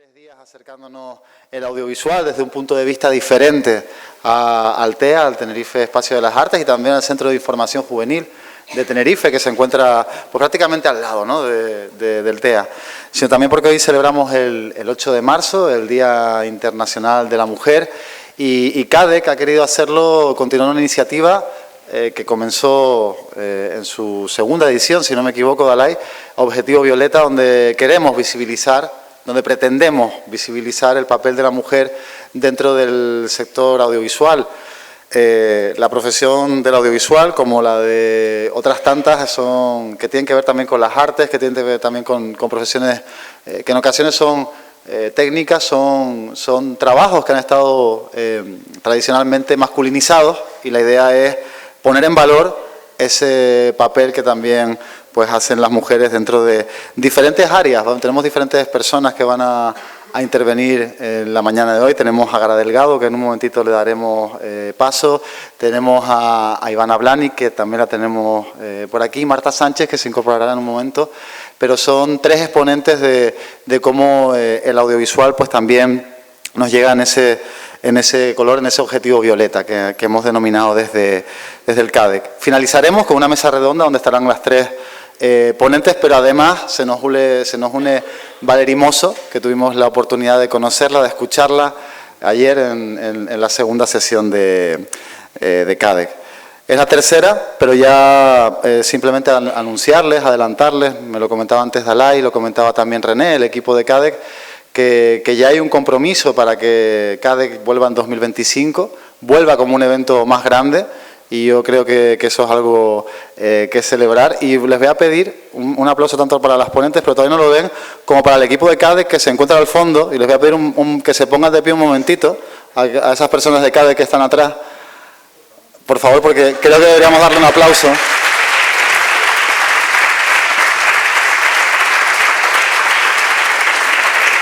3 días acercándonos el audiovisual desde un punto de vista diferente al TEA, al Tenerife Espacio de las Artes, y también al Centro de Información Juvenil de Tenerife, que se encuentra pues, prácticamente al lado, ¿no?, del TEA, sino también porque hoy celebramos el 8 de marzo, el Día Internacional de la Mujer, y CADEC ha querido hacerlo, continuando una iniciativa que comenzó en su segunda edición, si no me equivoco, Dalai, Objetivo Violeta, donde queremos visibilizar, donde pretendemos visibilizar el papel de la mujer dentro del sector audiovisual. La profesión del audiovisual, como la de otras tantas, que tienen que ver también con las artes, que tienen que ver también con profesiones que en ocasiones son técnicas, son trabajos que han estado tradicionalmente masculinizados, y la idea es poner en valor ese papel que también pues hacen las mujeres dentro de diferentes áreas, donde tenemos diferentes personas que van a intervenir en la mañana de hoy. Tenemos a Gara Delgado, que en un momentito le daremos paso. Tenemos a Ivana Blanic, que también la tenemos por aquí. Marta Sánchez, que se incorporará en un momento. Pero son 3 exponentes de cómo el audiovisual pues también nos llega en ese color, en ese objetivo violeta que hemos denominado desde el CADEC. Finalizaremos con una mesa redonda donde estarán las 3 ponentes, pero además se nos une Valerie Mosso, que tuvimos la oportunidad de conocerla, de escucharla ayer en la segunda sesión de CADEC. Es la tercera, pero ya simplemente anunciarles, adelantarles, me lo comentaba antes Dalai, lo comentaba también René, el equipo de CADEC, que ya hay un compromiso para que CADEC vuelva en 2025, vuelva como un evento más grande, y yo creo que eso es algo que celebrar. Y les voy a pedir un aplauso tanto para las ponentes, pero todavía no lo ven, como para el equipo de CADEC que se encuentra al fondo, y les voy a pedir que se pongan de pie un momentito a esas personas de CADEC que están atrás, por favor, porque creo que deberíamos darle un aplauso.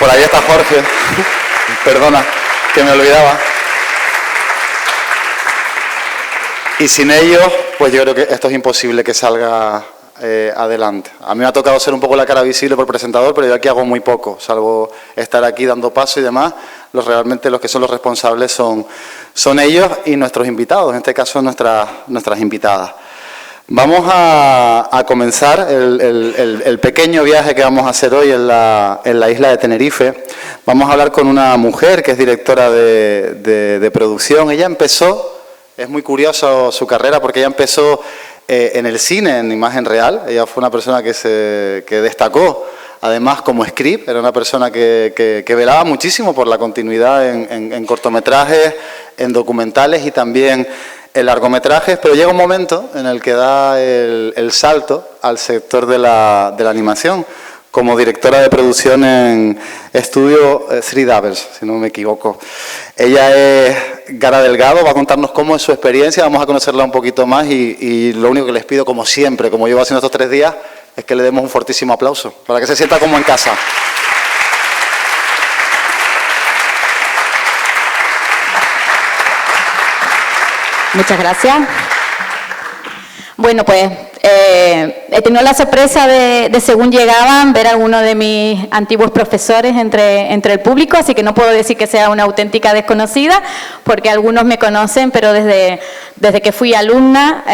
Por ahí está Jorge, perdona, que me olvidaba. Y sin ellos, pues yo creo que esto es imposible que salga adelante. A mí me ha tocado ser un poco la cara visible por presentador, pero yo aquí hago muy poco, salvo estar aquí dando paso y demás. Realmente los que son los responsables son ellos y nuestros invitados, en este caso nuestras invitadas. Vamos a comenzar el pequeño viaje que vamos a hacer hoy en la isla de Tenerife. Vamos a hablar con una mujer que es directora de producción. Ella empezó, es muy curiosa su carrera, porque ella empezó en el cine, en imagen real. Ella fue una persona que destacó, además, como script. Era una persona que velaba muchísimo por la continuidad en cortometrajes, en documentales y también en largometrajes, pero llega un momento en el que da el salto al sector de la animación, como directora de producción en estudio Three Doubles, si no me equivoco. Ella es Gara Delgado, va a contarnos cómo es su experiencia, vamos a conocerla un poquito más, y lo único que les pido, como siempre, como llevo haciendo estos 3 días, es que le demos un fortísimo aplauso, para que se sienta como en casa. Muchas gracias. Bueno, pues he tenido la sorpresa de según llegaban, ver a algunos de mis antiguos profesores entre el público, así que no puedo decir que sea una auténtica desconocida, porque algunos me conocen, pero desde que fui alumna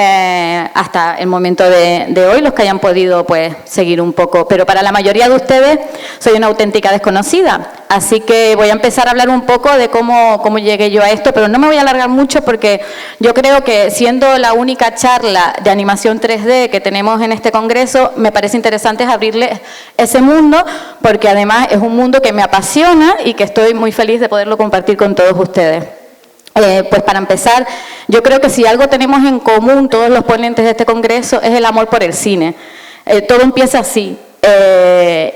hasta el momento de hoy, los que hayan podido pues seguir un poco, pero para la mayoría de ustedes soy una auténtica desconocida. Así que voy a empezar a hablar un poco de cómo llegué yo a esto, pero no me voy a alargar mucho, porque yo creo que siendo la única charla de animación 3D que tenemos en este congreso, me parece interesante abrirle ese mundo, porque además es un mundo que me apasiona y que estoy muy feliz de poderlo compartir con todos ustedes. Pues para empezar, yo creo que si algo tenemos en común todos los ponentes de este congreso es el amor por el cine. Todo empieza así.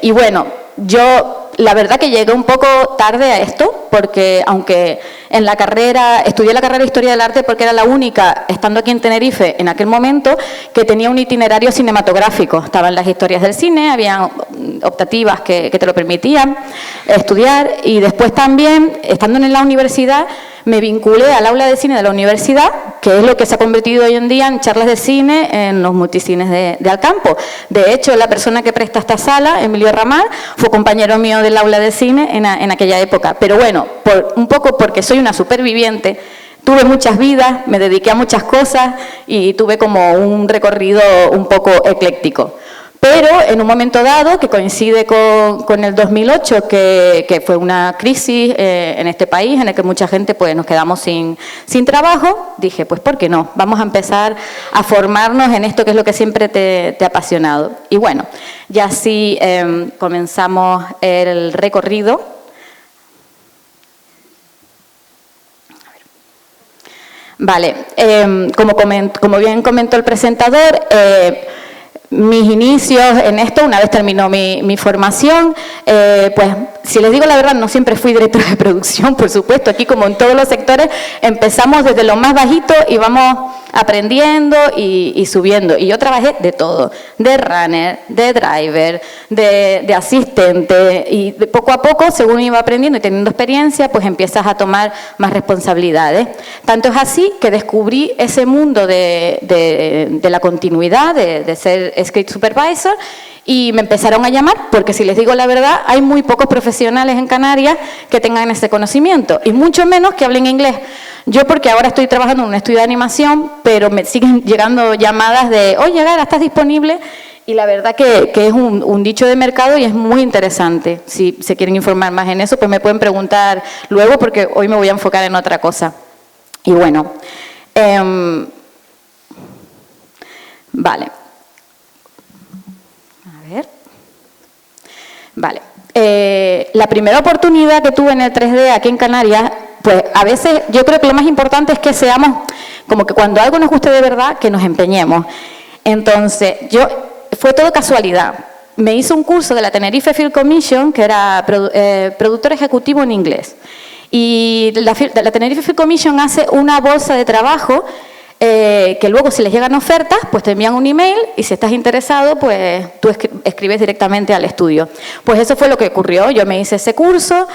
Y bueno, yo la verdad que llegué un poco tarde a esto, porque aunque en la carrera, estudié la carrera de Historia del Arte porque era la única, estando aquí en Tenerife en aquel momento, que tenía un itinerario cinematográfico. Estaban las historias del cine, había optativas que te lo permitían estudiar, y después también, estando en la universidad, me vinculé al aula de cine de la universidad que es lo que se ha convertido hoy en día en charlas de cine en los multicines de Alcampo. De hecho, la persona que presta esta sala, Emilio Ramar, fue compañero mío del aula de cine en aquella época. Pero bueno, un poco porque soy una superviviente, tuve muchas vidas, me dediqué a muchas cosas y tuve como un recorrido un poco ecléctico. Pero en un momento dado, que coincide con el 2008, que fue una crisis en este país, en el que mucha gente pues nos quedamos sin trabajo, dije, pues ¿por qué no? Vamos a empezar a formarnos en esto que es lo que siempre te ha apasionado. Y bueno, ya así comenzamos el recorrido. Vale, como bien comentó el presentador, mis inicios en esto, una vez terminó mi formación, pues si les digo la verdad, no siempre fui directora de producción, por supuesto, aquí como en todos los sectores, empezamos desde lo más bajito y vamos aprendiendo y subiendo. Y yo trabajé de todo, de runner, de driver, de asistente, y poco a poco, según iba aprendiendo y teniendo experiencia, pues empiezas a tomar más responsabilidades. Tanto es así que descubrí ese mundo de la continuidad, de ser script supervisor, y me empezaron a llamar, porque si les digo la verdad, hay muy pocos profesionales en Canarias que tengan ese conocimiento, y mucho menos que hablen inglés. Yo porque ahora estoy trabajando en un estudio de animación, pero me siguen llegando llamadas de, oye, Gara, ¿estás disponible? Y la verdad que es un dicho de mercado y es muy interesante. Si se quieren informar más en eso, pues me pueden preguntar luego, porque hoy me voy a enfocar en otra cosa. Y bueno, vale. A ver. Vale. La primera oportunidad que tuve en el 3D aquí en Canarias, pues a veces yo creo que lo más importante es que seamos, como que cuando algo nos guste de verdad, que nos empeñemos. Entonces, fue todo casualidad. Me hice un curso de la Tenerife Film Commission, que era productor ejecutivo en inglés. Y la Tenerife Film Commission hace una bolsa de trabajo que luego si les llegan ofertas, pues te envían un email y si estás interesado, pues tú escribes directamente al estudio. Pues eso fue lo que ocurrió, yo me hice ese curso,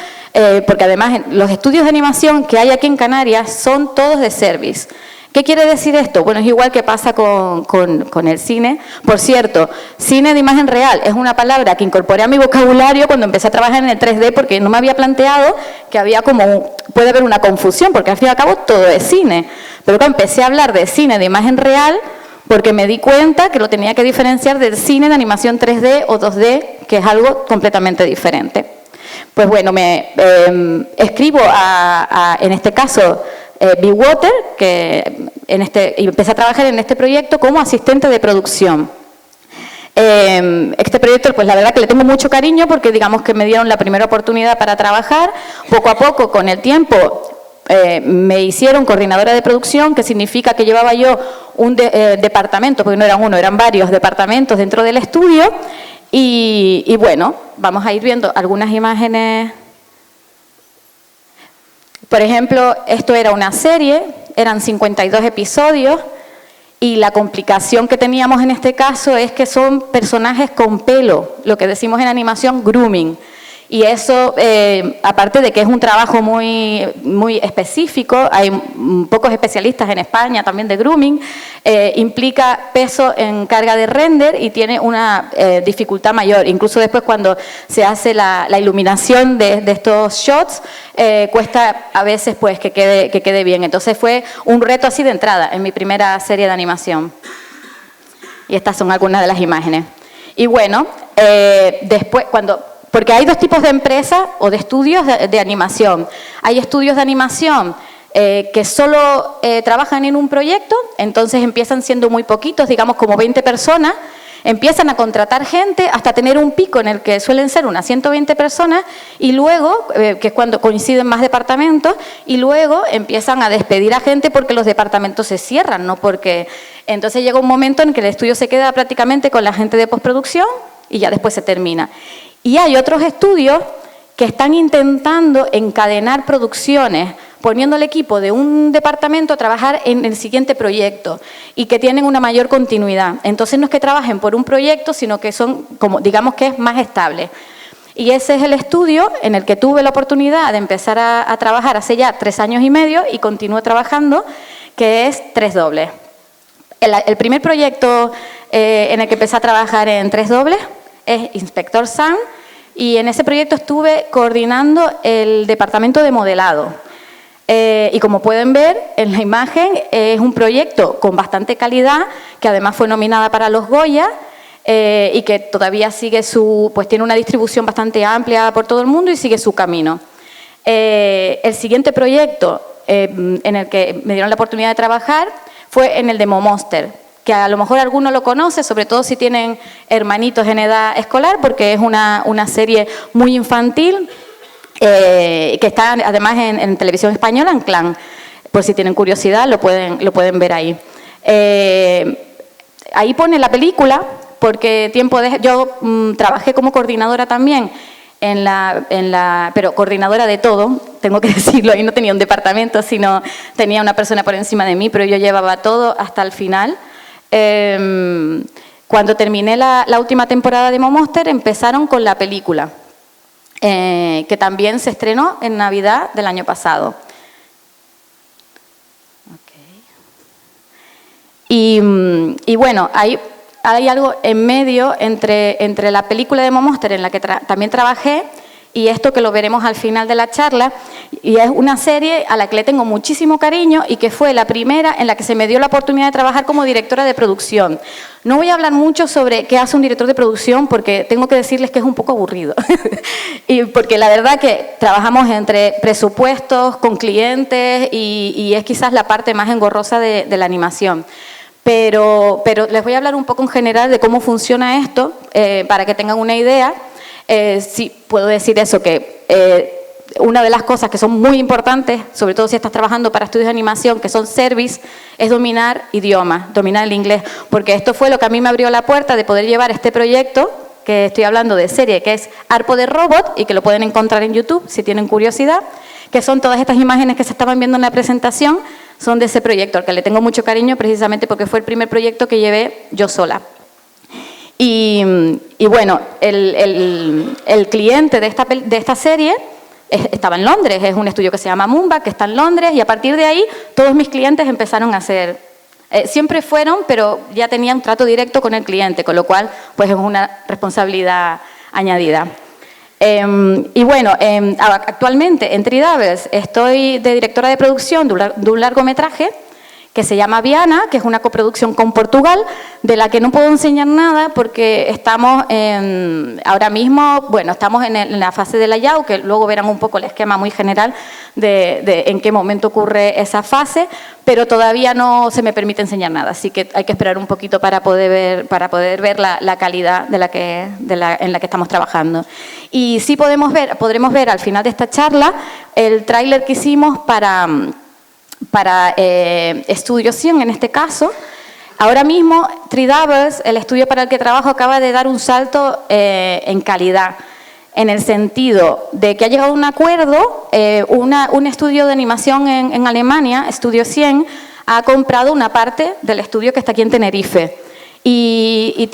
porque además los estudios de animación que hay aquí en Canarias son todos de service. ¿Qué quiere decir esto? Bueno, es igual que pasa con el cine. Por cierto, cine de imagen real es una palabra que incorporé a mi vocabulario cuando empecé a trabajar en el 3D, porque no me había planteado que había puede haber una confusión, porque al fin y al cabo todo es cine. Pero cuando empecé a hablar de cine de imagen real, porque me di cuenta que lo tenía que diferenciar del cine de animación 3D o 2D, que es algo completamente diferente. Pues bueno, escribo en este caso, Be Water, y empecé a trabajar en este proyecto como asistente de producción. Este proyecto, pues la verdad que le tengo mucho cariño porque digamos que me dieron la primera oportunidad para trabajar. Poco a poco, con el tiempo, me hicieron coordinadora de producción, que significa que llevaba yo un departamento, porque no eran uno, eran varios departamentos dentro del estudio. Y bueno, vamos a ir viendo algunas imágenes. Por ejemplo, esto era una serie, eran 52 episodios y la complicación que teníamos en este caso es que son personajes con pelo, lo que decimos en animación grooming. Y eso, aparte de que es un trabajo muy, muy específico, hay pocos especialistas en España también de grooming, implica peso en carga de render y tiene una dificultad mayor. Incluso después cuando se hace la iluminación de estos shots, cuesta a veces pues que quede bien. Entonces fue un reto así de entrada en mi primera serie de animación. Y estas son algunas de las imágenes. Y bueno, después porque hay dos tipos de empresas o de estudios de animación. Hay estudios de animación que solo trabajan en un proyecto, entonces empiezan siendo muy poquitos, digamos como 20 personas, empiezan a contratar gente hasta tener un pico en el que suelen ser unas 120 personas y luego, que es cuando coinciden más departamentos, y luego empiezan a despedir a gente porque los departamentos se cierran, ¿no? Porque entonces llega un momento en que el estudio se queda prácticamente con la gente de postproducción y ya después se termina. Y hay otros estudios que están intentando encadenar producciones, poniendo al equipo de un departamento a trabajar en el siguiente proyecto y que tienen una mayor continuidad. Entonces no es que trabajen por un proyecto, sino que son, como digamos que es más estable. Y ese es el estudio en el que tuve la oportunidad de empezar a trabajar hace ya 3 años y medio y continúo trabajando, que es 3 El primer proyecto en el que empecé a trabajar en 3 es Inspector Sam, y en ese proyecto estuve coordinando el departamento de modelado. Y como pueden ver en la imagen, es un proyecto con bastante calidad, que además fue nominada para los Goya, y que todavía sigue pues tiene una distribución bastante amplia por todo el mundo y sigue su camino. El siguiente proyecto en el que me dieron la oportunidad de trabajar fue en el de Momonster, que a lo mejor alguno lo conoce, sobre todo si tienen hermanitos en edad escolar, porque es una serie muy infantil, que está además en televisión española, en Clan. Por si tienen curiosidad, lo pueden ver ahí. Ahí pone la película, porque yo trabajé como coordinadora también, pero coordinadora de todo, tengo que decirlo, ahí no tenía un departamento, sino tenía una persona por encima de mí, pero yo llevaba todo hasta el final. Cuando terminé la última temporada de Momonster, empezaron con la película, que también se estrenó en Navidad del año pasado. Y bueno, hay algo en medio entre la película de Momonster, en la que también trabajé, y esto que lo veremos al final de la charla, y es una serie a la que le tengo muchísimo cariño y que fue la primera en la que se me dio la oportunidad de trabajar como directora de producción. No voy a hablar mucho sobre qué hace un director de producción, porque tengo que decirles que es un poco aburrido. Y porque la verdad que trabajamos entre presupuestos, con clientes, y es quizás la parte más engorrosa de la animación. Pero les voy a hablar un poco en general de cómo funciona esto, para que tengan una idea. Sí, puedo decir eso, que una de las cosas que son muy importantes, sobre todo si estás trabajando para estudios de animación, que son service, es dominar idiomas, dominar el inglés, porque esto fue lo que a mí me abrió la puerta de poder llevar este proyecto, que estoy hablando de serie, que es Harpo de Robot, y que lo pueden encontrar en YouTube si tienen curiosidad, que son todas estas imágenes que se estaban viendo en la presentación, son de ese proyecto, al que le tengo mucho cariño precisamente porque fue el primer proyecto que llevé yo sola. Y bueno, el cliente de esta serie estaba en Londres, es un estudio que se llama Mumba, que está en Londres, y a partir de ahí todos mis clientes empezaron a hacer, siempre fueron, pero ya tenían un trato directo con el cliente, con lo cual pues es una responsabilidad añadida. Y bueno, actualmente en 3 estoy de directora de producción de un largometraje que se llama Viana, que es una coproducción con Portugal, de la que no puedo enseñar nada porque estamos ahora mismo, bueno, estamos en la fase de layout, que luego verán un poco el esquema muy general de en qué momento ocurre esa fase, pero todavía no se me permite enseñar nada, así que hay que esperar un poquito para poder ver la calidad en la que estamos trabajando. Y sí podremos ver al final de esta charla el tráiler que hicimos para Estudio 100 en este caso. Ahora mismo 3 el estudio para el que trabajo, acaba de dar un salto en calidad, en el sentido de que ha llegado a un acuerdo, un estudio de animación en Alemania, Estudio 100, ha comprado una parte del estudio que está aquí en Tenerife, y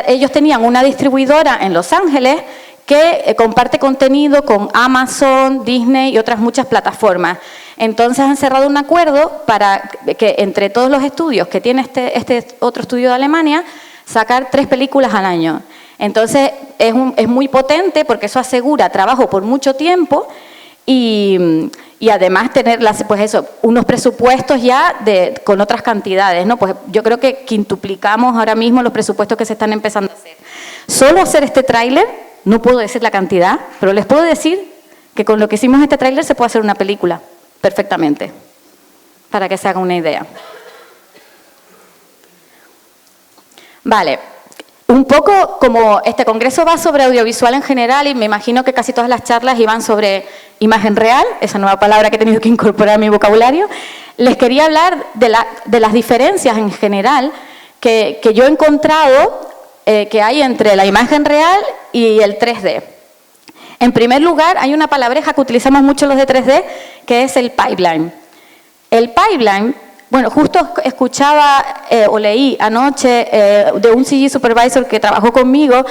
ellos tenían una distribuidora en Los Ángeles que comparte contenido con Amazon, Disney y otras muchas plataformas. Entonces han cerrado un acuerdo para que entre todos los estudios que tiene este otro estudio de Alemania, sacar 3 películas al año. Entonces es muy potente porque eso asegura trabajo por mucho tiempo y además tener unos presupuestos ya con otras cantidades, ¿no? Pues yo creo que quintuplicamos ahora mismo los presupuestos que se están empezando a hacer. Solo hacer este tráiler, no puedo decir la cantidad, pero les puedo decir que con lo que hicimos este tráiler se puede hacer una película perfectamente, para que se hagan una idea. Vale, un poco como este congreso va sobre audiovisual en general, y me imagino que casi todas las charlas iban sobre imagen real, esa nueva palabra que he tenido que incorporar a mi vocabulario, les quería hablar de las diferencias en general que yo he encontrado que hay entre la imagen real y el 3D. En primer lugar, hay una palabreja que utilizamos mucho los de 3D, que es el pipeline. El pipeline, bueno, justo escuchaba o leí anoche de un CG supervisor que trabajó conmigo,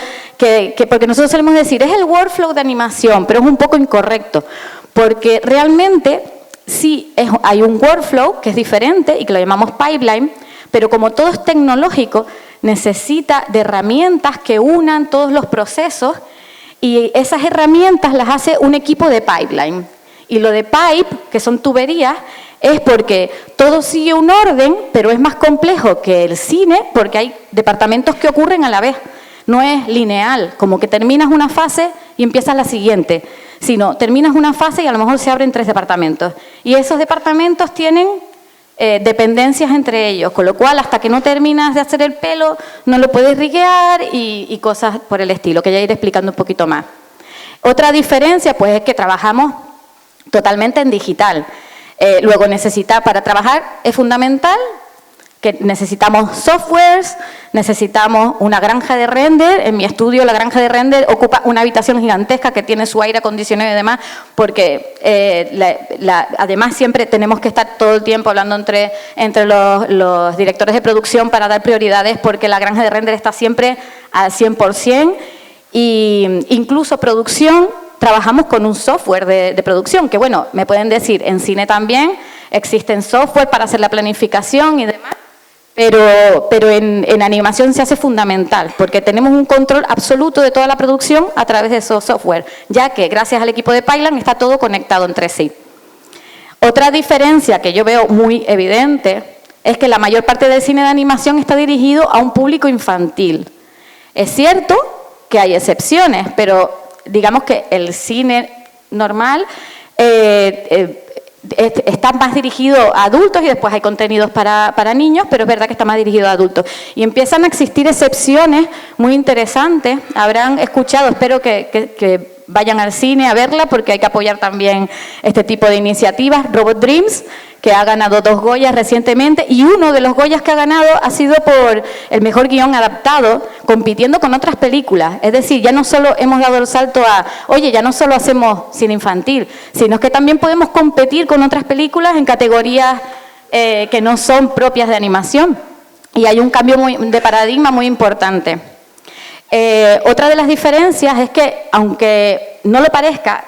porque nosotros solemos decir, es el workflow de animación, pero es un poco incorrecto, porque realmente sí hay un workflow que es diferente y que lo llamamos pipeline, pero como todo es tecnológico, necesita de herramientas que unan todos los procesos y esas herramientas las hace un equipo de pipeline. Y lo de pipe, que son tuberías, es porque todo sigue un orden, pero es más complejo que el cine porque hay departamentos que ocurren a la vez. No es lineal, como que terminas una fase y empiezas la siguiente, sino terminas una fase y a lo mejor se abren 3 departamentos. Y esos departamentos tienen dependencias entre ellos, con lo cual hasta que no terminas de hacer el pelo no lo puedes riguear y cosas por el estilo, que ya iré explicando un poquito más. Otra diferencia pues es que trabajamos totalmente en digital. Luego para trabajar es fundamental que necesitamos softwares, necesitamos una granja de render. En mi estudio la granja de render ocupa una habitación gigantesca que tiene su aire acondicionado y demás, porque además siempre tenemos que estar todo el tiempo hablando entre los directores de producción para dar prioridades, porque la granja de render está siempre al 100%, y incluso producción, trabajamos con un software de producción, que bueno, me pueden decir, en cine también existen software para hacer la planificación y demás, pero en animación se hace fundamental, porque tenemos un control absoluto de toda la producción a través de esos software, ya que gracias al equipo de Pipeline está todo conectado entre sí. Otra diferencia que yo veo muy evidente es que la mayor parte del cine de animación está dirigido a un público infantil. Es cierto que hay excepciones, pero digamos que el cine normal está más dirigido a adultos y después hay contenidos para niños, pero es verdad que está más dirigido a adultos. Y empiezan a existir excepciones muy interesantes. Habrán escuchado, espero que vayan al cine a verla, porque hay que apoyar también este tipo de iniciativas. Robot Dreams, que ha ganado 2 Goyas recientemente, y uno de los Goyas que ha ganado ha sido por el mejor guión adaptado, compitiendo con otras películas. Es decir, ya no solo hemos dado el salto a, oye, ya no solo hacemos cine infantil, sino que también podemos competir con otras películas en categorías que no son propias de animación. Y hay un cambio de paradigma muy importante. Otra de las diferencias es que, aunque no lo parezca,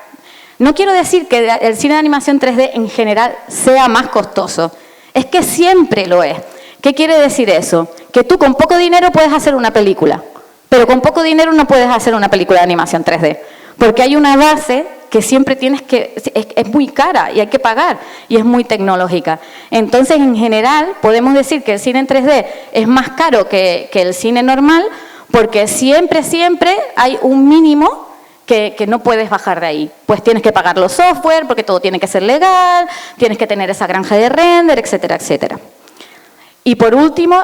no quiero decir que el cine de animación 3D en general sea más costoso, es que siempre lo es. ¿Qué quiere decir eso? Que tú con poco dinero puedes hacer una película, pero con poco dinero no puedes hacer una película de animación 3D, porque hay una base que siempre tienes que, es muy cara y hay que pagar, y es muy tecnológica. Entonces, en general, podemos decir que el cine en 3D es más caro que el cine normal, porque siempre hay un mínimo que no puedes bajar de ahí. Pues tienes que pagar los software, porque todo tiene que ser legal, tienes que tener esa granja de render, etcétera, etcétera. Y por último,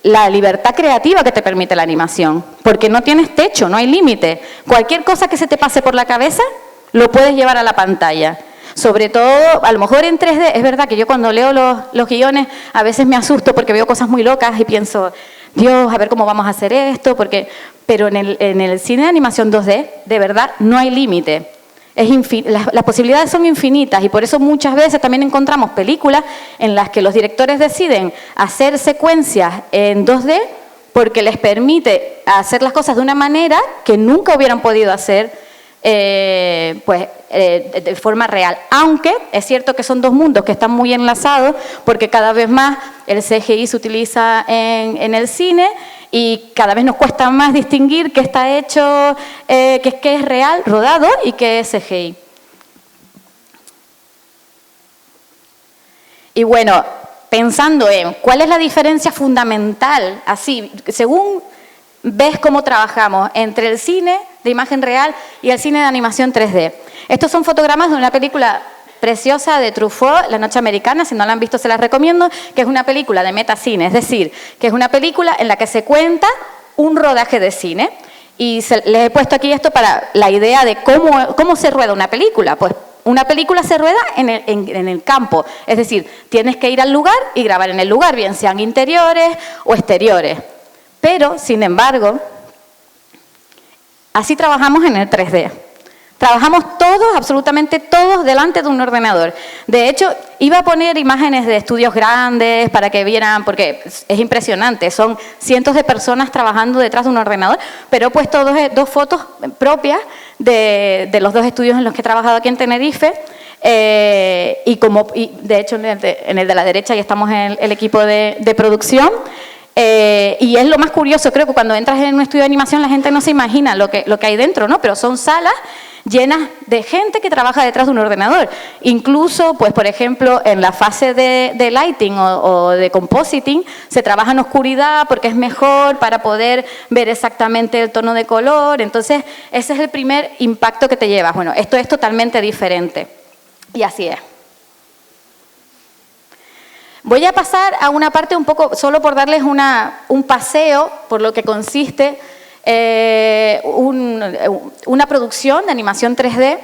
la libertad creativa que te permite la animación, porque no tienes techo, no hay límite. Cualquier cosa que se te pase por la cabeza, lo puedes llevar a la pantalla. Sobre todo, a lo mejor en 3D, es verdad que yo cuando leo los guiones a veces me asusto porque veo cosas muy locas y pienso, Dios, a ver cómo vamos a hacer esto, pero en el cine de animación 2D, de verdad, no hay límite. Las posibilidades son infinitas, y por eso muchas veces también encontramos películas en las que los directores deciden hacer secuencias en 2D porque les permite hacer las cosas de una manera que nunca hubieran podido hacer de forma real. Aunque es cierto que son 2 mundos que están muy enlazados, porque cada vez más el CGI se utiliza en el cine y cada vez nos cuesta más distinguir qué está hecho, qué es real, rodado, y qué es CGI. Y bueno, pensando en cuál es la diferencia fundamental, así, según ves cómo trabajamos entre el cine de imagen real y el cine de animación 3D. Estos son fotogramas de una película preciosa de Truffaut, La Noche Americana. Si no la han visto, se las recomiendo, que es una película de metacine, es decir, que es una película en la que se cuenta un rodaje de cine. Y les he puesto aquí esto para la idea de cómo se rueda una película. Pues una película se rueda en el campo, es decir, tienes que ir al lugar y grabar en el lugar, bien sean interiores o exteriores. Pero, sin embargo, así trabajamos en el 3D. Trabajamos todos, absolutamente todos, delante de un ordenador. De hecho, iba a poner imágenes de estudios grandes para que vieran, porque es impresionante, son cientos de personas trabajando detrás de un ordenador, pero he puesto 2 fotos propias de los 2 estudios en los que he trabajado aquí en Tenerife. Y de hecho en el de la derecha ya estamos en el equipo de producción. Y es lo más curioso, creo que cuando entras en un estudio de animación la gente no se imagina lo que hay dentro, ¿no? Pero son salas llenas de gente que trabaja detrás de un ordenador. Incluso, pues por ejemplo, en la fase de lighting o de compositing se trabaja en oscuridad porque es mejor para poder ver exactamente el tono de color. Entonces, ese es el primer impacto que te llevas. Bueno, esto es totalmente diferente. Y así es. Voy a pasar a una parte un poco, solo por darles un paseo por lo que consiste una producción de animación 3D,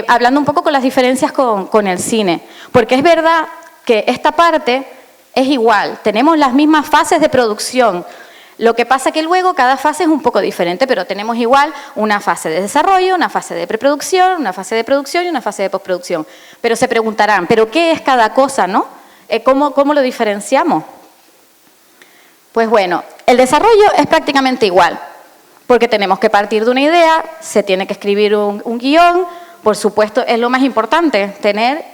hablando un poco con las diferencias con el cine. Porque es verdad que esta parte es igual, tenemos las mismas fases de producción. Lo que pasa que luego cada fase es un poco diferente, pero tenemos igual una fase de desarrollo, una fase de preproducción, una fase de producción y una fase de postproducción. Pero se preguntarán, ¿pero qué es cada cosa, no? ¿Cómo lo diferenciamos? Pues bueno, el desarrollo es prácticamente igual, porque tenemos que partir de una idea, se tiene que escribir un guión, por supuesto es lo más importante, tener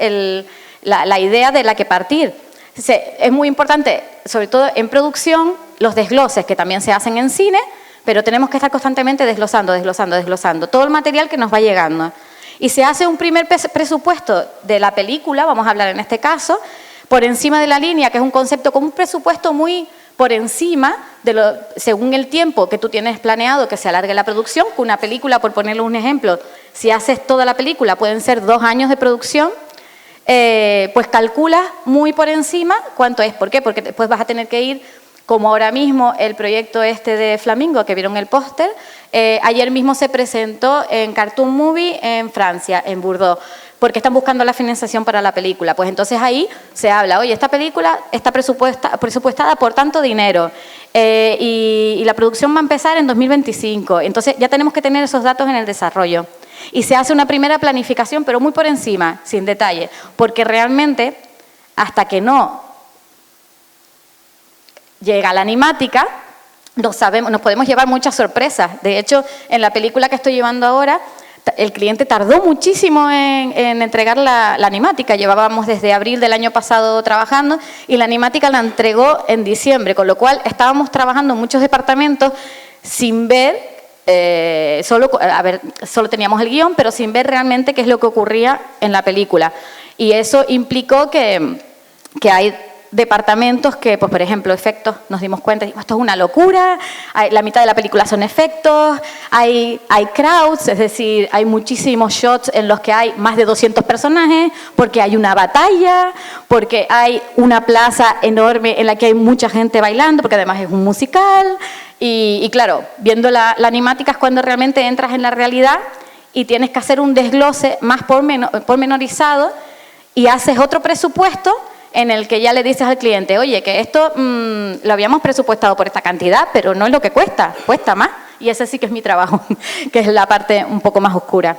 la idea de la que partir. Es muy importante, sobre todo en producción, los desgloses que también se hacen en cine, pero tenemos que estar constantemente desglosando todo el material que nos va llegando. Y se hace un primer presupuesto de la película, vamos a hablar en este caso, por encima de la línea, que es un concepto con un presupuesto muy por encima, según el tiempo que tú tienes planeado que se alargue la producción, que una película, por ponerle un ejemplo, si haces toda la película, pueden ser 2 años de producción, pues calculas muy por encima cuánto es. ¿Por qué? Porque después vas a tener que ir, como ahora mismo el proyecto este de Flamingo, que vieron el póster, ayer mismo se presentó en Cartoon Movie en Francia, en Bordeaux, porque están buscando la financiación para la película. Pues entonces ahí se habla, oye, esta película está presupuestada por tanto dinero y la producción va a empezar en 2025. Entonces ya tenemos que tener esos datos en el desarrollo. Y se hace una primera planificación, pero muy por encima, sin detalle, porque realmente hasta que no llega la animática, nos podemos llevar muchas sorpresas. De hecho, en la película que estoy llevando ahora, el cliente tardó muchísimo en entregar la animática. Llevábamos desde abril del año pasado trabajando y la animática la entregó en diciembre, con lo cual estábamos trabajando en muchos departamentos sin ver, solo teníamos el guión, pero sin ver realmente qué es lo que ocurría en la película. Y eso implicó que hay departamentos que, pues, por ejemplo, efectos, nos dimos cuenta, esto es una locura, la mitad de la película son efectos, hay crowds, es decir, hay muchísimos shots en los que hay más de 200 personajes, porque hay una batalla, porque hay una plaza enorme en la que hay mucha gente bailando, porque además es un musical, y claro, viendo la animática es cuando realmente entras en la realidad y tienes que hacer un desglose más pormenorizado y haces otro presupuesto en el que ya le dices al cliente, oye, que esto lo habíamos presupuestado por esta cantidad, pero no es lo que cuesta, cuesta más. Y ese sí que es mi trabajo, que es la parte un poco más oscura.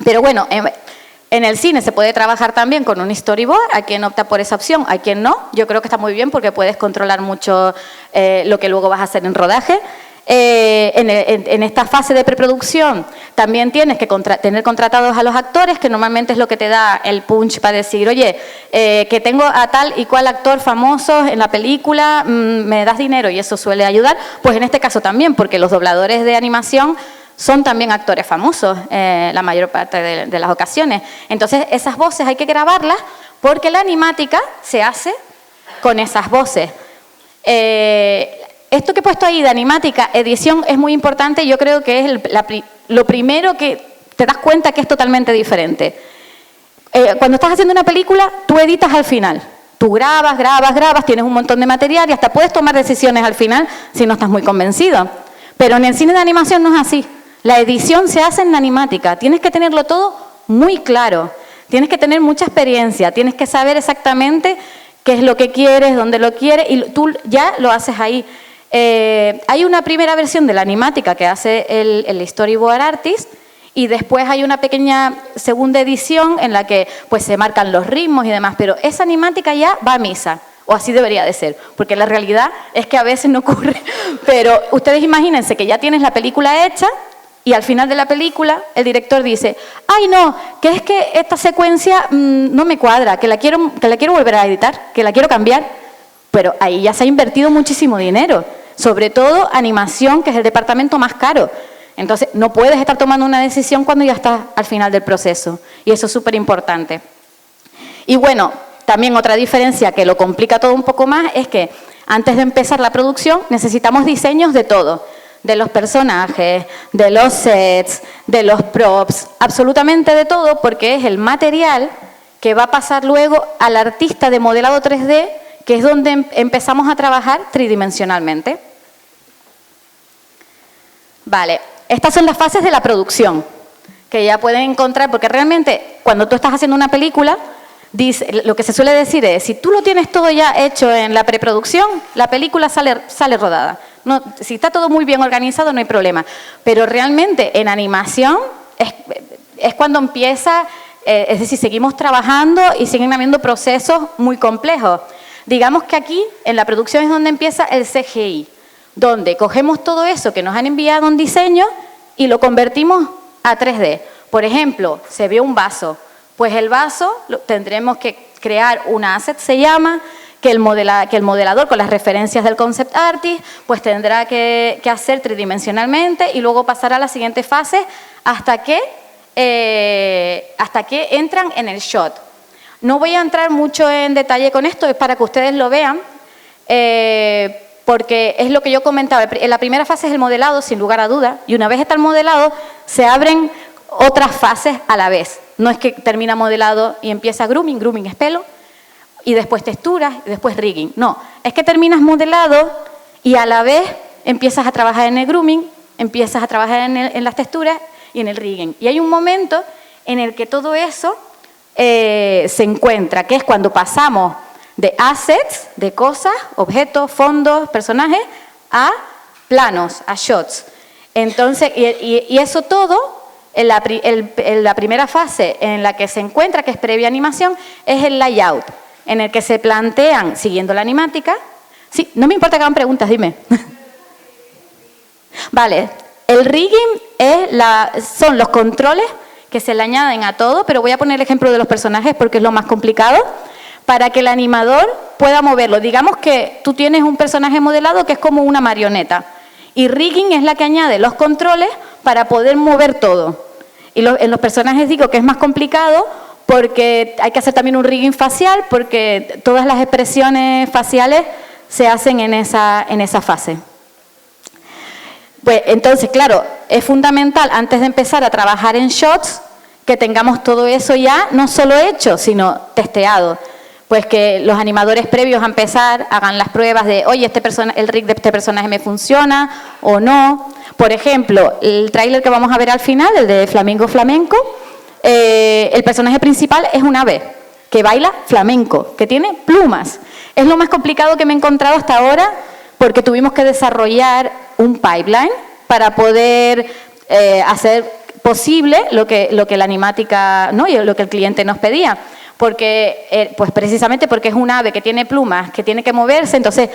Pero bueno, en el cine se puede trabajar también con un storyboard, hay quien opta por esa opción, hay quien no. Yo creo que está muy bien porque puedes controlar mucho lo que luego vas a hacer en rodaje. En esta fase de preproducción también tienes que tener contratados a los actores, que normalmente es lo que te da el punch para decir, oye, que tengo a tal y cual actor famoso en la película, me das dinero, y eso suele ayudar. Pues en este caso también, porque los dobladores de animación son también actores famosos la mayor parte de las ocasiones. Entonces esas voces hay que grabarlas porque la animática se hace con esas voces. Esto que he puesto ahí de animática, edición, es muy importante. Yo creo que es lo primero que te das cuenta que es totalmente diferente. Cuando estás haciendo una película, tú editas al final. Tú grabas, tienes un montón de material y hasta puedes tomar decisiones al final si no estás muy convencido. Pero en el cine de animación no es así. La edición se hace en la animática. Tienes que tenerlo todo muy claro. Tienes que tener mucha experiencia. Tienes que saber exactamente qué es lo que quieres, dónde lo quieres, y tú ya lo haces ahí. Hay una primera versión de la animática que hace el storyboard artist, y después hay una pequeña segunda edición en la que pues se marcan los ritmos y demás, pero esa animática ya va a misa, o así debería de ser, porque la realidad es que a veces no ocurre. Pero ustedes imagínense que ya tienes la película hecha Y al final de la película, el director dice, ¡ay no! Que es que esta secuencia no me cuadra, que la quiero volver a editar, que la quiero cambiar. Pero ahí ya se ha invertido muchísimo dinero, sobre todo animación, que es el departamento más caro. Entonces, no puedes estar tomando una decisión cuando ya estás al final del proceso. Y eso es súper importante. Y bueno, también otra diferencia que lo complica todo un poco más es que antes de empezar la producción necesitamos diseños de todo. De los personajes, de los sets, de los props, absolutamente de todo, porque es el material que va a pasar luego al artista de modelado 3D, que es donde empezamos a trabajar tridimensionalmente. Vale, estas son las fases de la producción, que ya pueden encontrar, porque realmente cuando tú estás haciendo una película, lo que se suele decir es, si tú lo tienes todo ya hecho en la preproducción, la película sale rodada. No, si está todo muy bien organizado no hay problema, pero realmente en animación es cuando empieza, es decir, seguimos trabajando y siguen habiendo procesos muy complejos. Digamos que aquí en la producción es donde empieza el CGI, donde cogemos todo eso que nos han enviado en diseño y lo convertimos a 3D. Por ejemplo, se ve un vaso, pues el vaso tendremos que crear un asset, se llama, que el modelador con las referencias del concept artist pues tendrá que hacer tridimensionalmente y luego pasar a la siguiente fase hasta que entran en el shot. No voy a entrar mucho en detalle con esto, es para que ustedes lo vean, porque es lo que yo comentaba. En la primera fase es el modelado, sin lugar a duda, y una vez está el modelado, se abren otras fases a la vez. No es que termina modelado y empieza grooming, grooming es pelo, y después texturas, y después rigging. No, es que terminas modelado y a la vez empiezas a trabajar en el grooming, empiezas a trabajar en las texturas y en el rigging. Y hay un momento en el que todo eso se encuentra, que es cuando pasamos de assets, de cosas, objetos, fondos, personajes, a planos, a shots. Entonces, y eso todo, en la primera fase en la que se encuentra, que es previa animación, es el layout, en el que se plantean, siguiendo la animática. Sí, no me importa que hagan preguntas, dime. Vale, el rigging son los controles que se le añaden a todo, pero voy a poner el ejemplo de los personajes porque es lo más complicado, para que el animador pueda moverlo. Digamos que tú tienes un personaje modelado que es como una marioneta, y rigging es la que añade los controles para poder mover todo. Y en los personajes digo que es más complicado porque hay que hacer también un rigging facial, porque todas las expresiones faciales se hacen en esa fase. Pues entonces, claro, es fundamental antes de empezar a trabajar en shots que tengamos todo eso ya no solo hecho, sino testeado. Pues que los animadores previos a empezar hagan las pruebas de, oye, el rig de este personaje me funciona o no. Por ejemplo, el tráiler que vamos a ver al final, el de Flamingo Flamenco, el personaje principal es un ave que baila flamenco, que tiene plumas. Es lo más complicado que me he encontrado hasta ahora porque tuvimos que desarrollar un pipeline para poder hacer posible lo que la animática, ¿no?, y lo que el cliente nos pedía. Porque, pues precisamente porque es un ave que tiene plumas, que tiene que moverse, entonces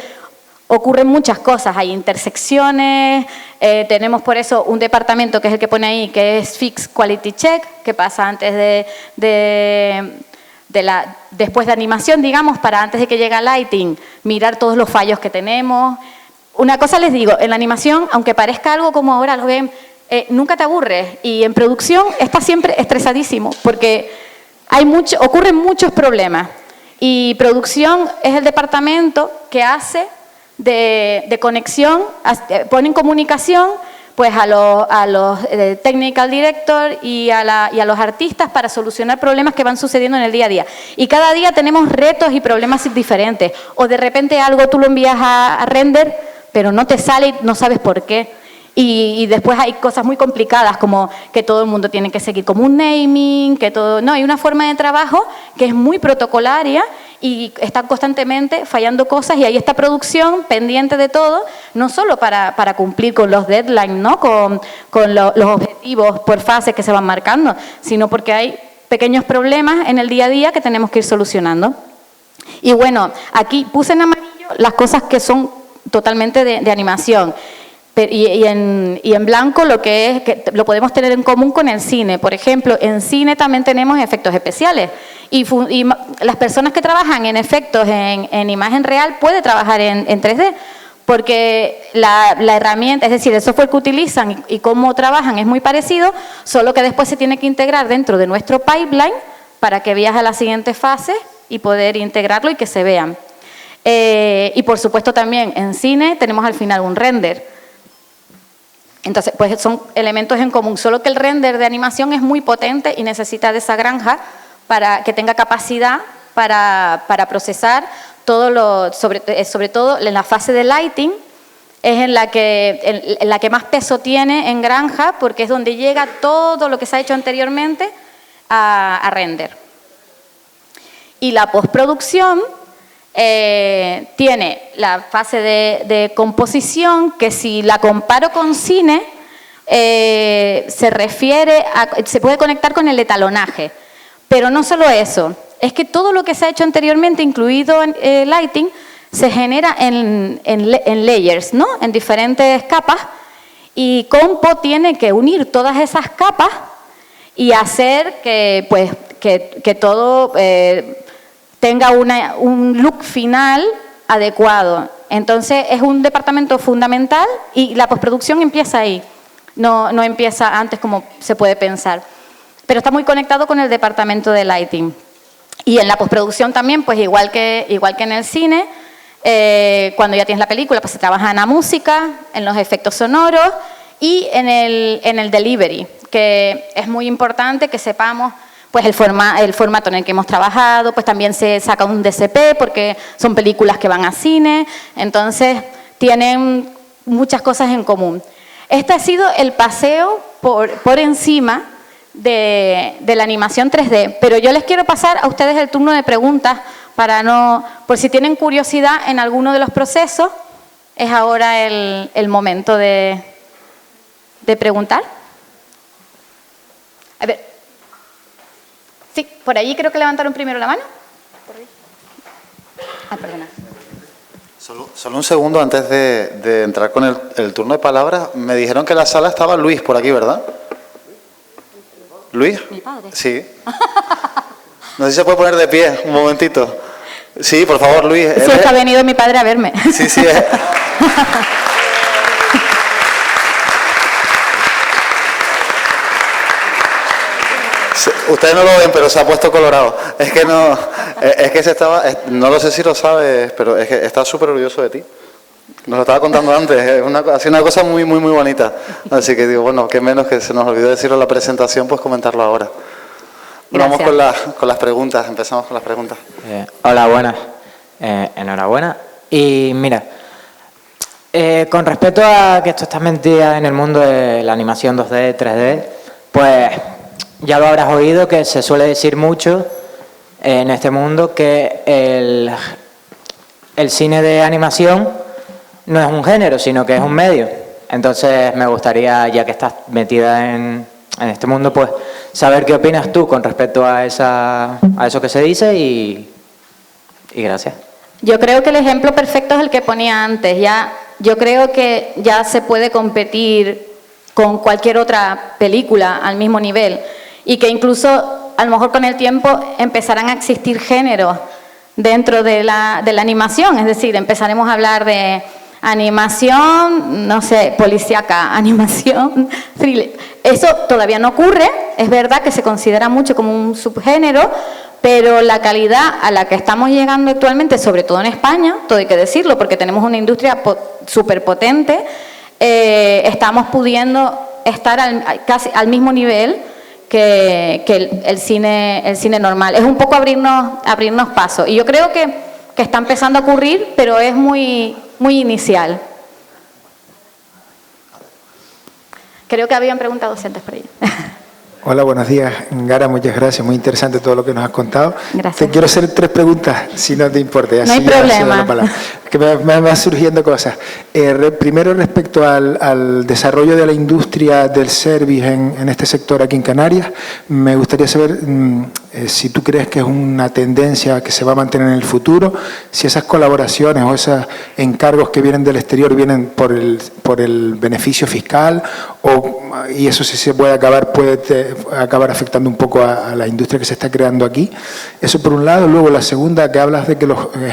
ocurren muchas cosas, hay intersecciones, tenemos por eso un departamento que es el que pone ahí, que es Fix Quality Check, que pasa antes después de animación, digamos, para antes de que llegue a lighting, mirar todos los fallos que tenemos. Una cosa les digo, en la animación, aunque parezca algo como ahora lo ven, nunca te aburres, y en producción estás siempre estresadísimo, porque ocurren muchos problemas, y producción es el departamento que hace de conexión, pone en comunicación pues a los technical director y a los artistas para solucionar problemas que van sucediendo en el día a día. Y cada día tenemos retos y problemas diferentes, o de repente algo tú lo envías a render, pero no te sale y no sabes por qué. Y después hay cosas muy complicadas, como que todo el mundo tiene que seguir como un naming, hay una forma de trabajo que es muy protocolaria y está constantemente fallando cosas, y ahí está producción pendiente de todo, no solo para cumplir con los deadlines, ¿no?, con los objetivos por fase que se van marcando, sino porque hay pequeños problemas en el día a día que tenemos que ir solucionando. Y bueno, aquí puse en amarillo las cosas que son totalmente de animación. Y en blanco lo que es, que lo podemos tener en común con el cine. Por ejemplo, en cine también tenemos efectos especiales. Y las personas que trabajan en efectos en imagen real pueden trabajar en 3D. Porque la herramienta, es decir, el software que utilizan y cómo trabajan es muy parecido, solo que después se tiene que integrar dentro de nuestro pipeline para que viaje a la siguiente fase y poder integrarlo y que se vean. Y por supuesto también en cine tenemos al final un render. Entonces, pues son elementos en común, solo que el render de animación es muy potente y necesita de esa granja para que tenga capacidad para procesar todo sobre todo en la fase de lighting, es en la que más peso tiene en granja, porque es donde llega todo lo que se ha hecho anteriormente a render. Y la postproducción tiene la fase de composición, que si la comparo con cine, se puede conectar con el etalonaje. Pero no solo eso, es que todo lo que se ha hecho anteriormente, incluido lighting, se genera en layers, ¿no? En diferentes capas, y Compo tiene que unir todas esas capas y hacer que todo tenga un look final adecuado. Entonces, es un departamento fundamental y la postproducción empieza ahí, no empieza antes como se puede pensar. Pero está muy conectado con el departamento de lighting. Y en la postproducción también, pues igual que en el cine, cuando ya tienes la película, pues se trabaja en la música, en los efectos sonoros y en el delivery, que es muy importante que sepamos pues el formato en el que hemos trabajado, pues también se saca un DCP porque son películas que van a cine, entonces tienen muchas cosas en común. Este ha sido el paseo por encima de la animación 3D, pero yo les quiero pasar a ustedes el turno de preguntas por si tienen curiosidad en alguno de los procesos, es ahora el momento de preguntar. A ver. Sí, por allí creo que levantaron primero la mano. Por ahí. Perdona. Solo un segundo antes de entrar con el turno de palabras. Me dijeron que en la sala estaba Luis por aquí, ¿verdad? ¿Luis? Mi padre. Sí. No sé si se puede poner de pie un momentito. Sí, por favor, Luis. Sí, es que ha venido mi padre a verme. Sí. Ustedes no lo ven, pero se ha puesto colorado. Es que no lo sé si lo sabes, pero es que está súper orgulloso de ti. Nos lo estaba contando antes, ha sido una cosa muy bonita. Así que digo, bueno, qué menos que se nos olvidó decirlo en la presentación, pues comentarlo ahora. Bueno, vamos con las preguntas, empezamos con las preguntas. Hola, buenas. Enhorabuena. Y mira, con respecto a que tú estás metida en el mundo de la animación 2D, 3D, pues ya lo habrás oído que se suele decir mucho en este mundo que el cine de animación no es un género, sino que es un medio. Entonces me gustaría, ya que estás metida en este mundo, pues saber qué opinas tú con respecto a eso que se dice y gracias. Yo creo que el ejemplo perfecto es el que ponía antes. Yo creo que ya se puede competir con cualquier otra película al mismo nivel y que incluso a lo mejor con el tiempo empezarán a existir géneros dentro de la animación, es decir, empezaremos a hablar de animación, no sé, policíaca, animación, thriller. Eso todavía no ocurre, es verdad que se considera mucho como un subgénero, pero la calidad a la que estamos llegando actualmente, sobre todo en España, todo hay que decirlo, porque tenemos una industria súper potente, estamos pudiendo estar casi al mismo nivel que el cine normal. Es un poco abrirnos paso. Y yo creo que está empezando a ocurrir, pero es muy inicial. Creo que habían preguntado antes por ello. Hola, buenos días. Gara, muchas gracias. Muy interesante todo lo que nos has contado. Gracias. Te quiero hacer 3 preguntas, si no te importa. No hay problema. Que me van surgiendo cosas. Primero, respecto al desarrollo de la industria del service en este sector aquí en Canarias, me gustaría saber si tú crees que es una tendencia que se va a mantener en el futuro, si esas colaboraciones o esos encargos que vienen del exterior vienen por el beneficio fiscal, y eso sí se puede acabar afectando un poco a la industria que se está creando aquí. Eso por un lado. Luego la segunda, que hablas de que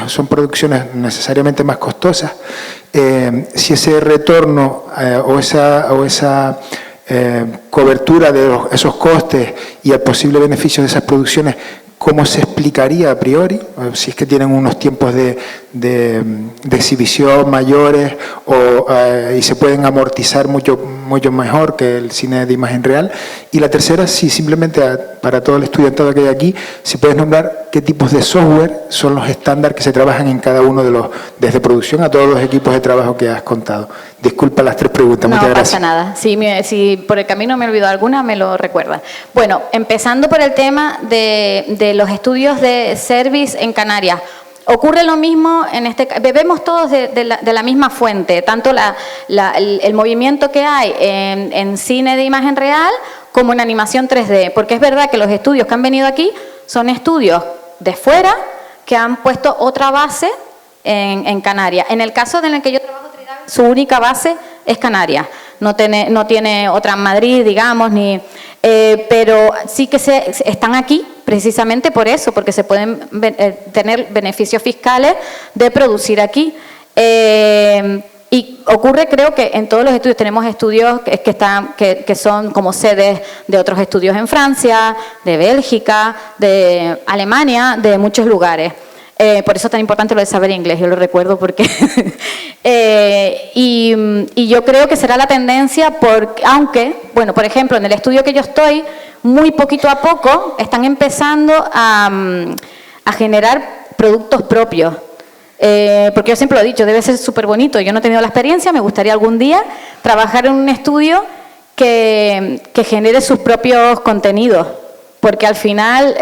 son producciones necesariamente más costosas, si ese retorno o esa cobertura de esos costes y el posible beneficio de esas producciones, ¿cómo se explicaría a priori? Si es que tienen unos tiempos de exhibición mayores y se pueden amortizar mucho mejor que el cine de imagen real. Y la tercera, si simplemente para todo el estudiantado que hay aquí, si puedes nombrar qué tipos de software son los estándares que se trabajan en cada uno de desde producción a todos los equipos de trabajo que has contado. Disculpa las 3 preguntas, muchas gracias. No pasa nada. Si por el camino me olvidó alguna, me lo recuerda. Bueno, empezando por el tema de los estudios de service en Canarias. Ocurre lo mismo, bebemos todos de la misma fuente, tanto el movimiento que hay en cine de imagen real como en animación 3D, porque es verdad que los estudios que han venido aquí son estudios de fuera que han puesto otra base en Canarias. En el caso en el que yo trabajo, su única base es Canarias, no tiene otra en Madrid, digamos, pero sí que están aquí precisamente por eso, porque se pueden tener beneficios fiscales de producir aquí. Y ocurre, creo que en todos los estudios, tenemos estudios que son como sedes de otros estudios en Francia, de Bélgica, de Alemania, de muchos lugares. Por eso es tan importante lo de saber inglés, yo lo recuerdo porque... y yo creo que será la tendencia, aunque, bueno, por ejemplo, en el estudio que yo estoy, muy poquito a poco están empezando a generar productos propios. Porque yo siempre lo he dicho, debe ser súper bonito. Yo no he tenido la experiencia, me gustaría algún día trabajar en un estudio que genere sus propios contenidos. Porque al final,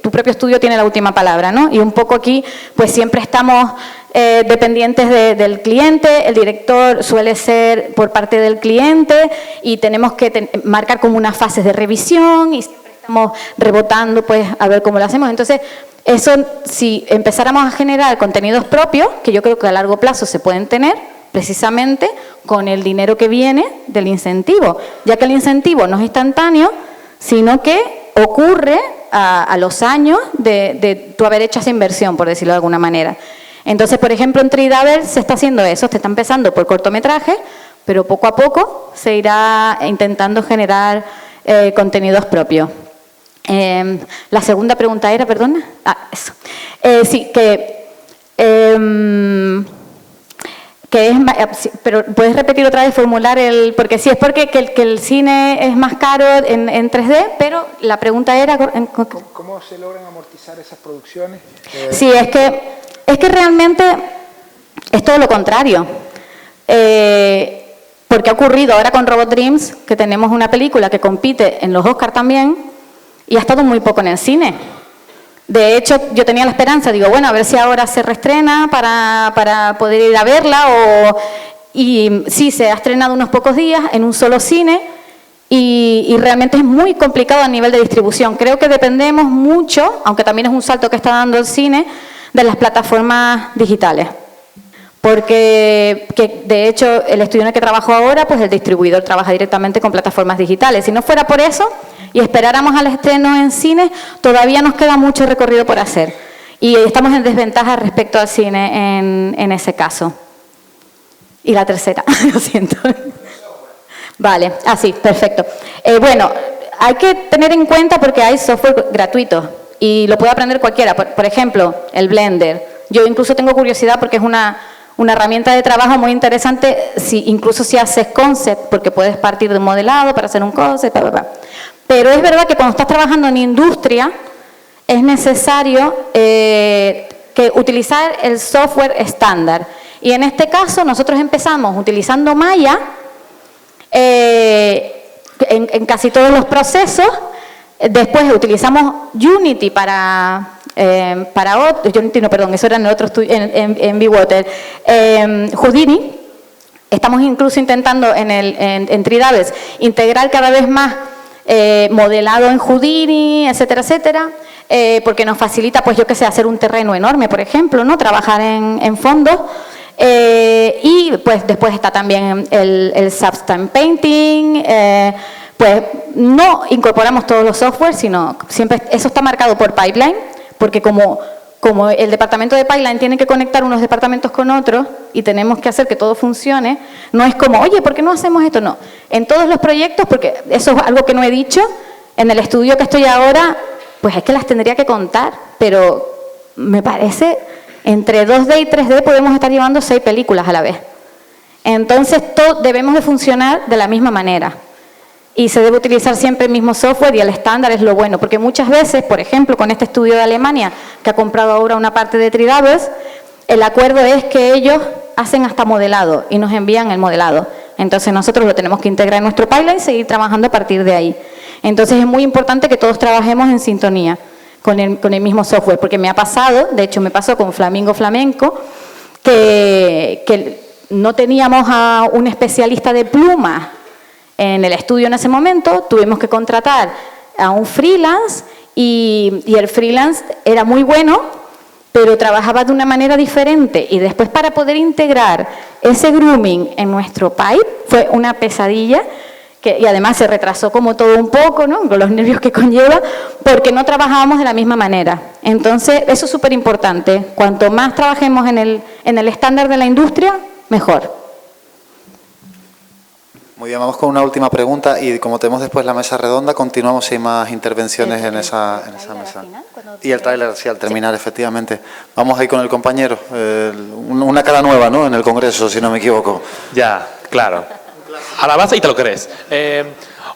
tu propio estudio tiene la última palabra, ¿no? Y un poco aquí, pues siempre estamos dependientes del cliente, el director suele ser por parte del cliente y tenemos que marcar como unas fases de revisión y siempre estamos rebotando, pues, a ver cómo lo hacemos. Entonces, eso, si empezáramos a generar contenidos propios, que yo creo que a largo plazo se pueden tener, precisamente con el dinero que viene del incentivo, ya que el incentivo no es instantáneo, sino que ocurre a los años de tú haber hecho esa inversión, por decirlo de alguna manera. Entonces, por ejemplo, en Tridabel se está haciendo eso, se está empezando por cortometrajes, pero poco a poco se irá intentando generar contenidos propios. La segunda pregunta era, perdona. Eso. Sí, pero puedes repetir otra vez, formular porque sí, es porque que el cine es más caro en 3D, pero la pregunta era... ¿Cómo se logran amortizar esas producciones? Sí, es que realmente es todo lo contrario. Porque ha ocurrido ahora con Robot Dreams, que tenemos una película que compite en los Oscar también, y ha estado muy poco en el cine. De hecho, yo tenía la esperanza, digo, bueno, a ver si ahora se reestrena para poder ir a verla. Y sí, se ha estrenado unos pocos días en un solo cine y realmente es muy complicado a nivel de distribución. Creo que dependemos mucho, aunque también es un salto que está dando el cine, de las plataformas digitales. Porque, de hecho, el estudio en el que trabajo ahora, pues el distribuidor trabaja directamente con plataformas digitales. Si no fuera por eso y esperáramos al estreno en cine, todavía nos queda mucho recorrido por hacer. Y estamos en desventaja respecto al cine en ese caso. Y la tercera, lo siento. Vale, sí, perfecto. Bueno, hay que tener en cuenta porque hay software gratuito y lo puede aprender cualquiera. Por ejemplo, el Blender. Yo incluso tengo curiosidad porque es una herramienta de trabajo muy interesante, incluso si haces concept, porque puedes partir de un modelado para hacer un concept, Pero es verdad que cuando estás trabajando en industria, es necesario que utilizar el software estándar. Y en este caso, nosotros empezamos utilizando Maya en casi todos los procesos. Después utilizamos Unity Unity, no, perdón, eso era en otro estudio, en Be-Water. Houdini, estamos incluso intentando en Tridabel integrar cada vez más modelado en Houdini, etcétera, etcétera, porque nos facilita, pues yo qué sé, hacer un terreno enorme, por ejemplo, ¿no? Trabajar en fondos. Y pues después está también el Substance Painting. Pues no incorporamos todos los softwares, sino siempre eso está marcado por pipeline, porque como el departamento de pipeline tiene que conectar unos departamentos con otros y tenemos que hacer que todo funcione, no es como, oye, ¿por qué no hacemos esto? No, en todos los proyectos, porque eso es algo que no he dicho, en el estudio que estoy ahora, pues es que las tendría que contar, pero me parece, entre 2D y 3D podemos estar llevando 6 películas a la vez. Entonces, debemos de funcionar de la misma manera. Y se debe utilizar siempre el mismo software y el estándar es lo bueno, porque muchas veces, por ejemplo, con este estudio de Alemania, que ha comprado ahora una parte de Tridoubles, el acuerdo es que ellos hacen hasta modelado y nos envían el modelado. Entonces nosotros lo tenemos que integrar en nuestro pipeline y seguir trabajando a partir de ahí. Entonces es muy importante que todos trabajemos en sintonía con el mismo software, porque me ha pasado, de hecho me pasó con Flamingo Flamenco, que no teníamos a un especialista de plumas en el estudio en ese momento, tuvimos que contratar a un freelance y el freelance era muy bueno, pero trabajaba de una manera diferente y después para poder integrar ese grooming en nuestro pipe fue una pesadilla y además se retrasó como todo un poco, ¿no? Con los nervios que conlleva, porque no trabajábamos de la misma manera. Entonces, eso es súper importante. Cuanto más trabajemos en el estándar de la industria, mejor. Muy bien, vamos con una última pregunta y como tenemos después la mesa redonda, continuamos si hay más intervenciones en esa mesa. Y el tráiler, sí, al terminar, efectivamente. Vamos ahí con el compañero, una cara nueva, ¿no?, en el Congreso, si no me equivoco. Ya, claro. A la base y te lo crees.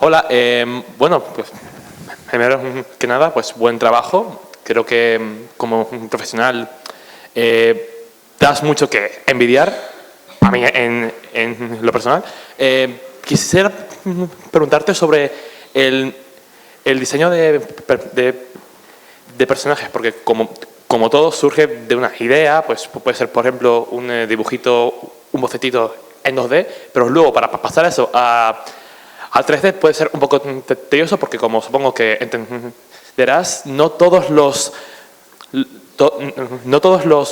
Hola, bueno, pues primero que nada, pues buen trabajo. Creo que como profesional das mucho que envidiar, a mí en lo personal. Quisiera preguntarte sobre el diseño de personajes, porque como todo surge de una idea, pues puede ser, por ejemplo, un dibujito, un bocetito en 2D, pero luego para pasar eso al 3D puede ser un poco tedioso, porque como supongo que entenderás, no todos los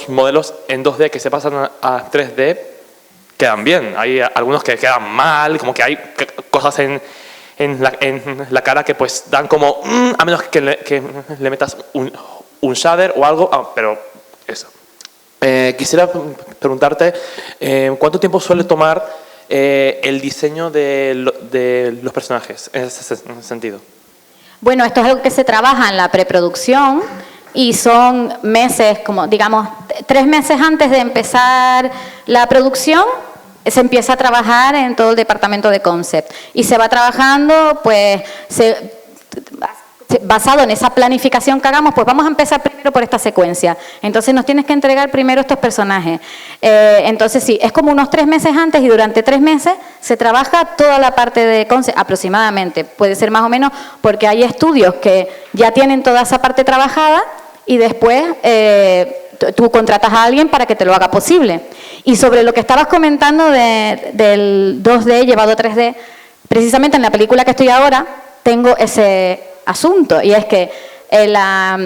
modelos en 2D que se pasan a 3D quedan bien. Hay algunos que quedan mal, como que hay cosas en la cara que pues dan como, a menos que le metas un shader o algo, pero eso. Quisiera preguntarte, ¿cuánto tiempo suele tomar el diseño de los personajes en ese sentido? Bueno, esto es algo que se trabaja en la preproducción y son meses, como digamos, 3 meses antes de empezar la producción, se empieza a trabajar en todo el departamento de concept y se va trabajando, pues, basado en esa planificación que hagamos, pues vamos a empezar primero por esta secuencia. Entonces nos tienes que entregar primero estos personajes. Entonces sí, es como unos 3 meses antes y durante 3 meses se trabaja toda la parte de concept, aproximadamente. Puede ser más o menos porque hay estudios que ya tienen toda esa parte trabajada y después tú contratas a alguien para que te lo haga posible. Y sobre lo que estabas comentando del 2D llevado a 3D, precisamente en la película que estoy ahora tengo ese asunto, y es que la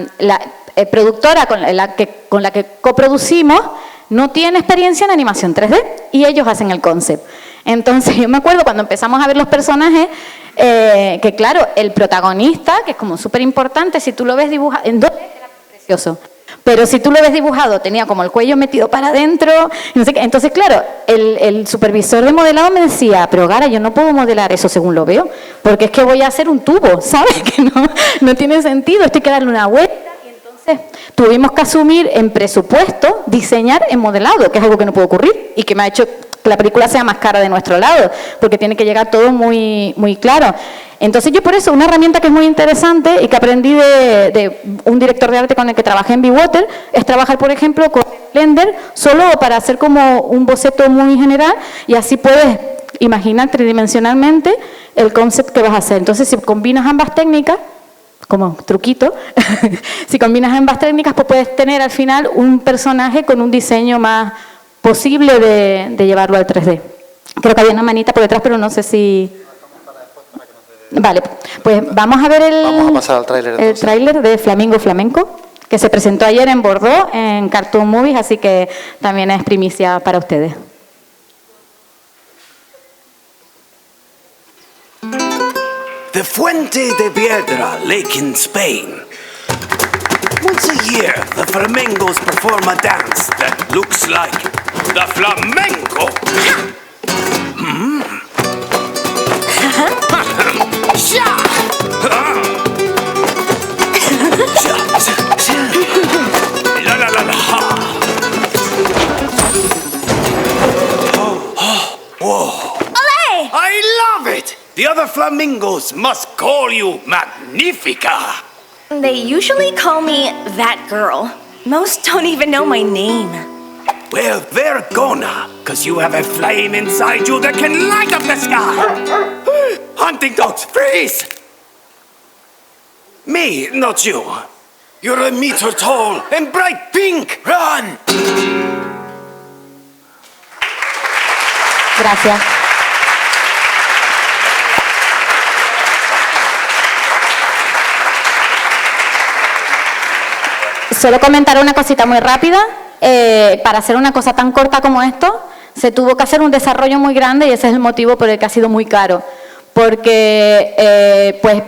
productora con la que coproducimos no tiene experiencia en animación 3D y ellos hacen el concept. Entonces yo me acuerdo cuando empezamos a ver los personajes, que claro, el protagonista, que es como súper importante, si tú lo ves dibujado en 2D era precioso, pero si tú lo ves dibujado tenía como el cuello metido para adentro, no sé qué. Entonces claro, el supervisor de modelado me decía, pero Gara, yo no puedo modelar eso según lo veo, porque es que voy a hacer un tubo, ¿sabes? Que no tiene sentido, esto hay que darle una vuelta. Y entonces tuvimos que asumir en presupuesto diseñar en modelado, que es algo que no puede ocurrir y que me ha hecho que la película sea más cara de nuestro lado, porque tiene que llegar todo muy, muy claro. Entonces yo por eso, una herramienta que es muy interesante y que aprendí de un director de arte con el que trabajé en Bewater, es trabajar, por ejemplo, con Blender, solo para hacer como un boceto muy general y así puedes imaginar tridimensionalmente el concept que vas a hacer. Entonces si combinas ambas técnicas, como truquito, si combinas ambas técnicas, pues puedes tener al final un personaje con un diseño más posible de llevarlo al 3D. Creo que había una manita por detrás, pero no sé si... Vale, pues vamos a ver Vamos a pasar al tráiler, el entonces. tráiler de Flamingo Flamenco, que se presentó ayer en Bordeaux, en Cartoon Movies, así que también es primicia para ustedes. The Fuente de Piedra Lake in Spain. Once a year, the flamingos perform a dance that looks like the flamenco. La la la la. Whoa. I love it! The other flamingos must call you Magnifica. They usually call me that girl. Most don't even know my name. Well, they're gonna, cause you have a flame inside you that can light up the sky. Hunting dogs, freeze! Me, not you. You're a meter tall and bright pink. Run! Gracias. Solo comentar una cosita muy rápida. Para hacer una cosa tan corta como esto, se tuvo que hacer un desarrollo muy grande y ese es el motivo por el que ha sido muy caro. Porque pues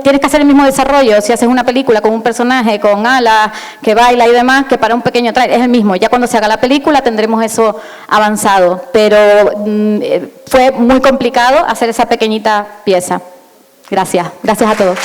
tienes que hacer el mismo desarrollo si haces una película con un personaje con alas, que baila y demás, que para un pequeño trailer. Es el mismo. Ya cuando se haga la película tendremos eso avanzado. Pero fue muy complicado hacer esa pequeñita pieza. Gracias. Gracias a todos.